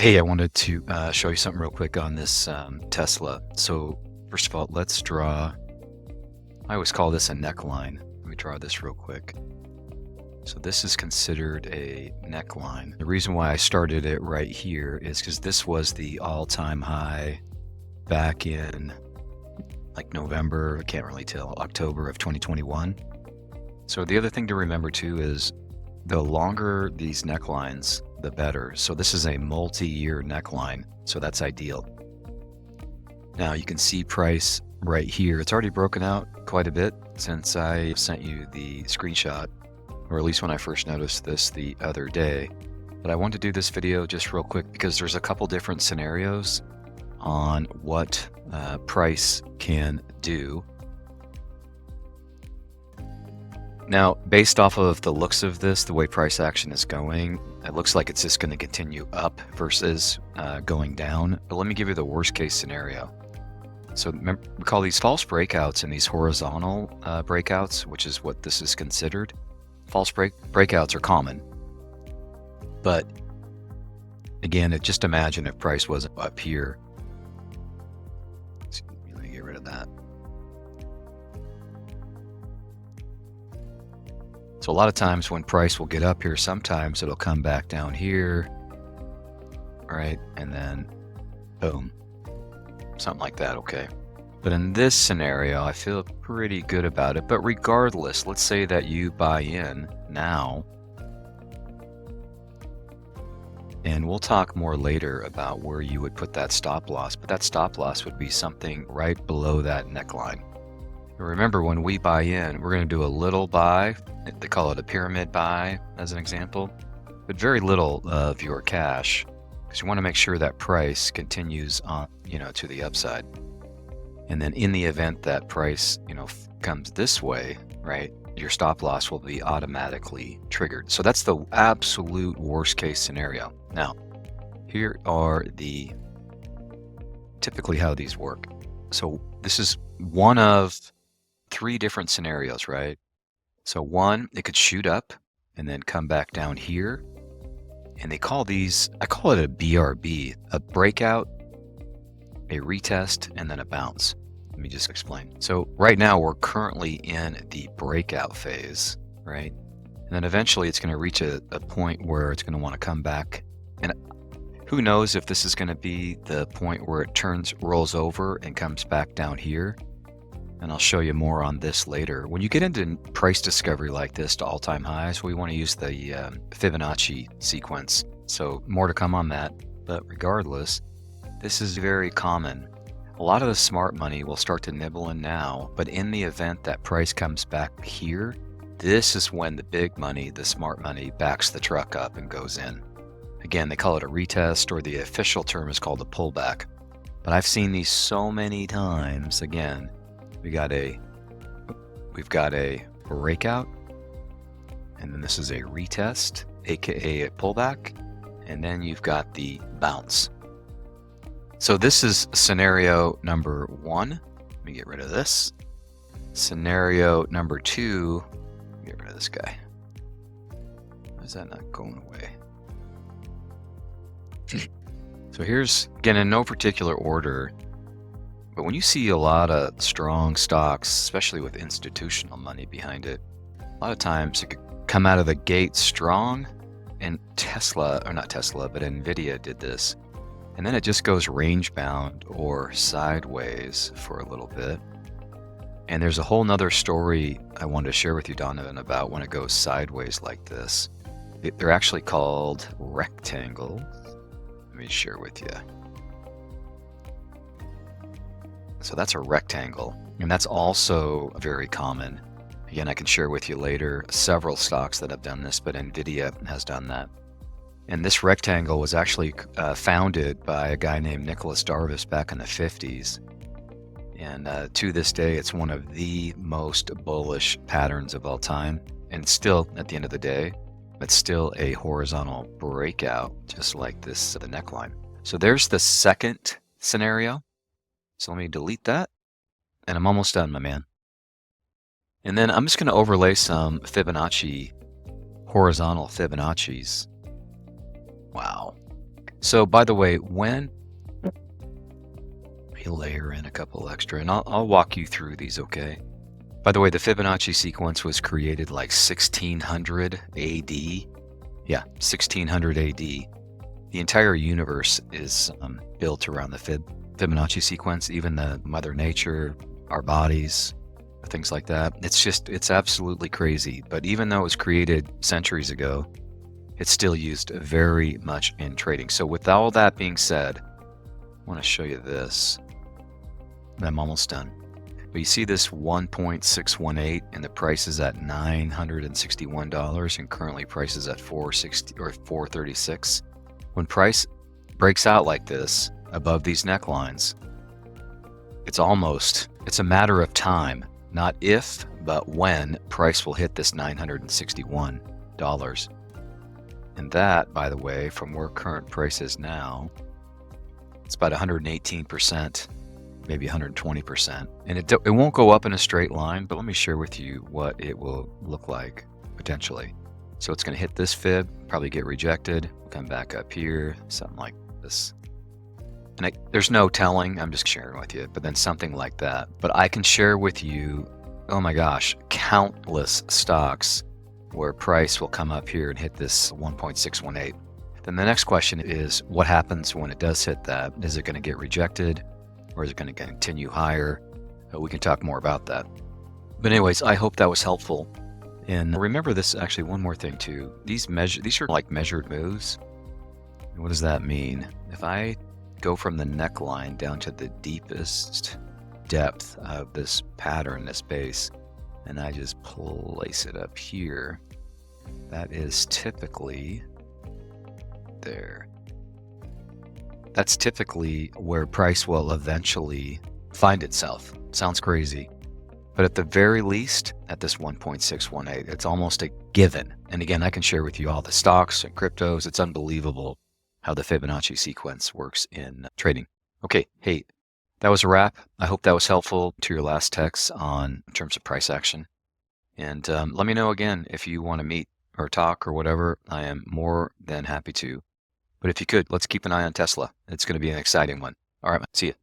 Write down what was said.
Hey, I wanted to show you something real quick on this Tesla. So first of all, let's draw, I always call this a neckline. Let me draw this real quick. So this is considered a neckline. The reason why I started it right here is because this was the all-time high back in like November, I can't really tell, October of 2021. So the other thing to remember too is the longer these necklines, the better. So this is a multi-year neckline, so that's ideal. Now you can see price right here. It's already broken out quite a bit since I sent you the screenshot, or at least when I first noticed this the other day. But I want to do this video just real quick because there's a couple different scenarios on what price can do. Now, based off of the looks of this, the way price action is going, it looks like it's just going to continue up versus going down. But let me give you the worst case scenario. So remember, we call these false breakouts and these horizontal breakouts, which is what this is considered. False breakouts are common. But again, just imagine if price wasn't up here. Let me get rid of that. So a lot of times when price will get up here, sometimes it'll come back down here, right? And then boom, something like that, okay? But in this scenario, I feel pretty good about it. But regardless, let's say that you buy in now, and we'll talk more later about where you would put that stop loss, but that stop loss would be something right below that neckline. Remember, when we buy in, we're going to do a little buy. They call it a pyramid buy as an example, but very little of your cash, because you want to make sure that price continues on, to the upside. And then in the event that price, comes this way, right, your stop loss will be automatically triggered. So that's the absolute worst case scenario. Now, here are typically how these work. So this is one of 3 different scenarios, right? So one, it could shoot up and then come back down here. And they call these, I call it a BRB, a breakout, a retest, and then a bounce. Let me just explain. So right now we're currently in the breakout phase, right? And then eventually it's going to reach a point where it's going to want to come back. And who knows if this is going to be the point where it rolls over and comes back down here. And I'll show you more on this later. When you get into price discovery like this to all-time highs, we want to use the Fibonacci sequence. So more to come on that. But regardless, this is very common. A lot of the smart money will start to nibble in now, but in the event that price comes back here, this is when the big money, the smart money, backs the truck up and goes in. Again, they call it a retest, or the official term is called a pullback. But I've seen these so many times. Again, we've got a breakout, and then this is a retest, aka a pullback, and then you've got the bounce. So this is scenario number 1. Let me get rid of this. Scenario number 2, get rid of this guy. Why is that not going away? So here's, again, in no particular order, but when you see a lot of strong stocks, especially with institutional money behind it, a lot of times it could come out of the gate strong, and Nvidia did this. And then it just goes range bound or sideways for a little bit. And there's a whole nother story I wanted to share with you, Donovan, about when it goes sideways like this. They're actually called rectangles. Let me share with you. So that's a rectangle, and that's also very common. Again, I can share with you later several stocks that have done this, but Nvidia has done that. And this rectangle was actually founded by a guy named Nicholas Darvis back in the 50s. And to this day, it's one of the most bullish patterns of all time. And still, at the end of the day, it's still a horizontal breakout, just like this, the neckline. So there's the second scenario. So let me delete that. And I'm almost done, my man. And then I'm just going to overlay some Fibonacci, horizontal Fibonacci's. Wow. So by the way, when you layer in a couple extra, and I'll walk you through these, okay? By the way, the Fibonacci sequence was created like 1600 AD. Yeah, 1600 AD. The entire universe is built around the Fibonacci sequence, even the Mother Nature, our bodies, things like that. It's absolutely crazy. But even though it was created centuries ago, it's still used very much in trading. So with all that being said, I want to show you this. I'm almost done. But you see this 1.618 and the price is at $961 and currently price is at 460 or 436. When price breaks out like this above these necklines, it's a matter of time, not if, but when price will hit this $961. And that, by the way, from where current price is now, it's about 118%, maybe 120%. And it won't go up in a straight line, but let me share with you what it will look like potentially. So it's going to hit this fib, probably get rejected, come back up here, something like this. And there's no telling, I'm just sharing with you, but then something like that. But I can share with you, oh my gosh, countless stocks where price will come up here and hit this 1.618. Then the next question is, what happens when it does hit that? Is it going to get rejected or is it going to continue higher? We can talk more about that. But anyways, I hope that was helpful. And remember this, actually, one more thing too. These are like measured moves. And what does that mean? If I go from the neckline down to the deepest depth of this pattern, this base, and I just place it up here, that is typically there. That's typically where price will eventually find itself. Sounds crazy. But at the very least, at this 1.618, it's almost a given. And again, I can share with you all the stocks and cryptos. It's unbelievable how the Fibonacci sequence works in trading. Okay, hey, that was a wrap. I hope that was helpful to your last text in terms of price action. And let me know again if you want to meet or talk or whatever. I am more than happy to. But if you could, let's keep an eye on Tesla. It's going to be an exciting one. All right, see you.